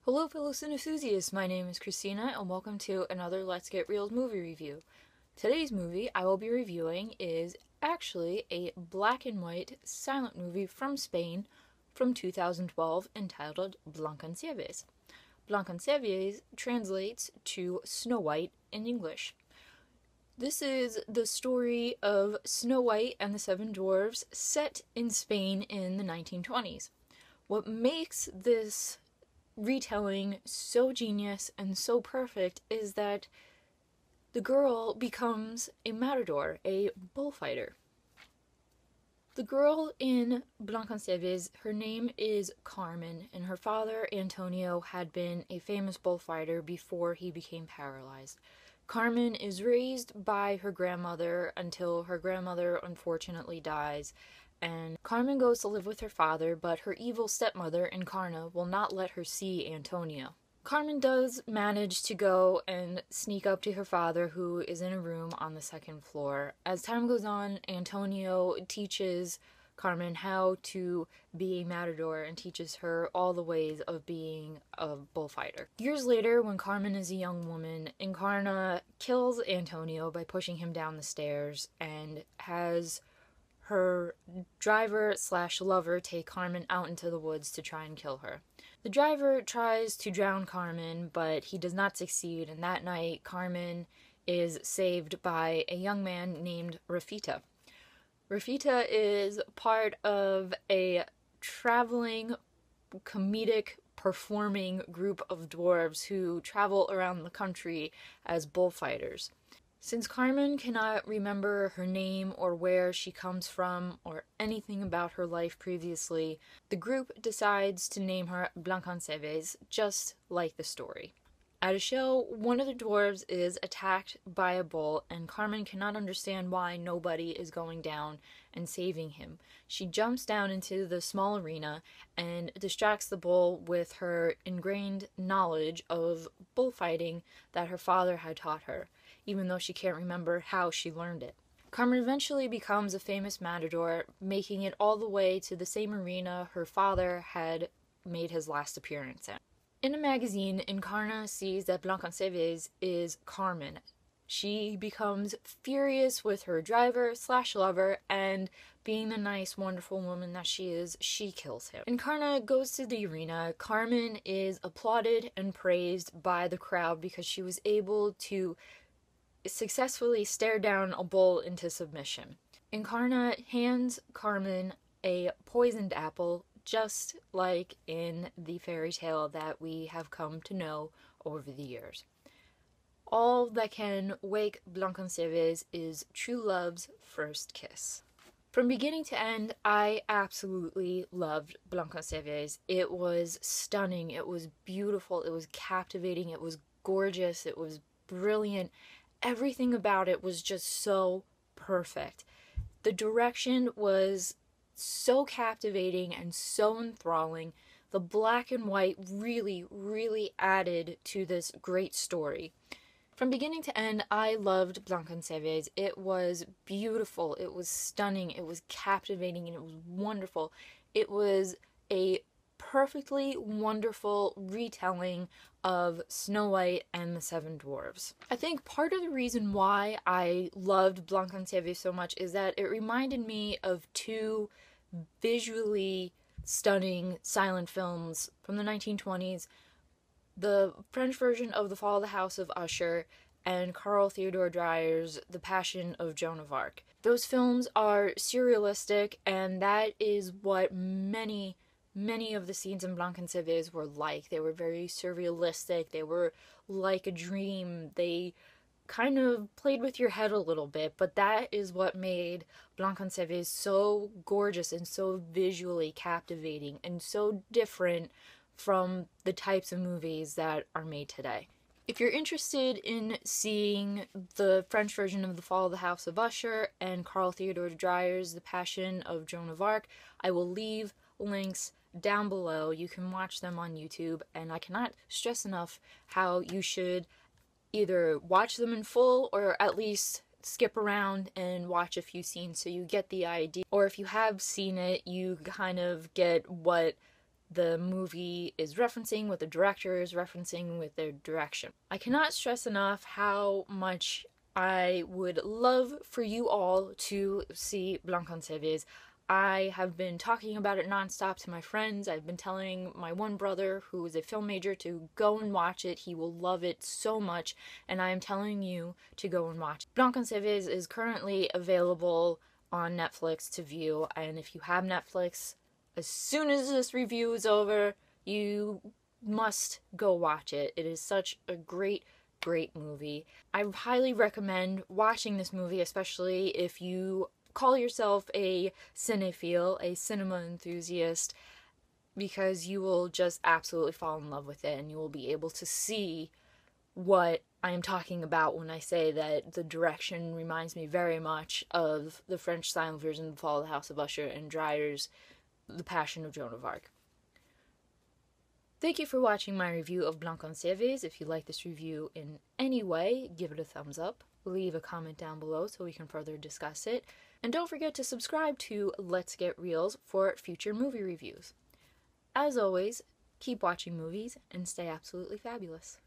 Hello fellow cineenthusiasts, my name is Christina and welcome to another Let's Get Real movie review. Today's movie I will be reviewing is actually a black and white silent movie from Spain from 2012 entitled Blancancieves. Blancancieves translates to Snow White in English. This is the story of Snow White and the Seven Dwarfs set in Spain in the 1920s. What makes this retelling so genius and so perfect is that the girl becomes a matador, a bullfighter. The girl in Blancancieves, her name is Carmen, and her father, Antonio, had been a famous bullfighter before he became paralyzed. Carmen is raised by her grandmother until her grandmother unfortunately dies, and Carmen goes to live with her father, but her evil stepmother, Encarna, will not let her see Antonio. Carmen does manage to go and sneak up to her father, who is in a room on the second floor. As time goes on, Antonio teaches Carmen how to be a matador and teaches her all the ways of being a bullfighter. Years later, when Carmen is a young woman, Encarna kills Antonio by pushing him down the stairs and has her driver/lover take Carmen out into the woods to try and kill her. The driver tries to drown Carmen, but he does not succeed, and that night Carmen is saved by a young man named Rafita. Rafita is part of a traveling comedic performing group of dwarves who travel around the country as bullfighters. Since Carmen cannot remember her name or where she comes from or anything about her life previously, the group decides to name her Blancancieves, just like the story. At a show, one of the dwarves is attacked by a bull, and Carmen cannot understand why nobody is going down and saving him. She jumps down into the small arena and distracts the bull with her ingrained knowledge of bullfighting that her father had taught her, even though she can't remember how she learned it. Carmen eventually becomes a famous matador, making it all the way to the same arena her father had made his last appearance in. In a magazine, Encarna sees that Blancancieves is Carmen. She becomes furious with her driver/lover, and being the nice, wonderful woman that she is, she kills him. Encarna goes to the arena. Carmen is applauded and praised by the crowd because she was able to successfully stare down a bull into submission. Encarna hands Carmen a poisoned apple, just like in the fairy tale that we have come to know over the years. All that can wake Blancancieves is true love's first kiss. From beginning to end, I absolutely loved Blancancieves. It was stunning, it was beautiful, it was captivating, it was gorgeous, it was brilliant. Everything about it was just so perfect. The direction was so captivating and so enthralling. The black and white really added to this great story. From beginning to end, I loved Blancancieves. It was beautiful, it was stunning, it was captivating, and it was wonderful. It was a perfectly wonderful retelling of Snow White and the Seven Dwarfs. I think part of the reason why I loved Blancancieves so much is that it reminded me of two visually stunning silent films from the 1920s, the French version of The Fall of the House of Usher and Carl Theodor Dreyer's The Passion of Joan of Arc. Those films are surrealistic, and that is what many of the scenes in Blancancieves were like. They were very surrealistic, they were like a dream, they kind of played with your head a little bit, but that is what made Blancancieves so gorgeous and so visually captivating and so different from the types of movies that are made today. If you're interested in seeing the French version of The Fall of the House of Usher and Carl Theodor Dreyer's The Passion of Joan of Arc, I will leave links down below. You can watch them on YouTube, and I cannot stress enough how you should either watch them in full or at least skip around and watch a few scenes so you get the idea. Or if you have seen it, you kind of get what the movie is referencing, what the director is referencing with their direction. I cannot stress enough how much I would love for you all to see Blancancieves. I have been talking about it nonstop to my friends. I've been telling my one brother, who is a film major, to go and watch it. He will love it so much, and I am telling you to go and watch it. Blancancieves is currently available on Netflix to view, and if you have Netflix, as soon as this review is over, you must go watch it. It is such a great movie. I highly recommend watching this movie, especially if you call yourself a cinephile, a cinema enthusiast, because you will just absolutely fall in love with it, and you will be able to see what I am talking about when I say that the direction reminds me very much of the French silent version of The Fall of the House of Usher and Dreyer's The Passion of Joan of Arc. Thank you for watching my review of Blancancieves. If you like this review in any way, give it a thumbs up. Leave a comment down below so we can further discuss it. And don't forget to subscribe to Let's Get Reels for future movie reviews. As always, keep watching movies and stay absolutely fabulous.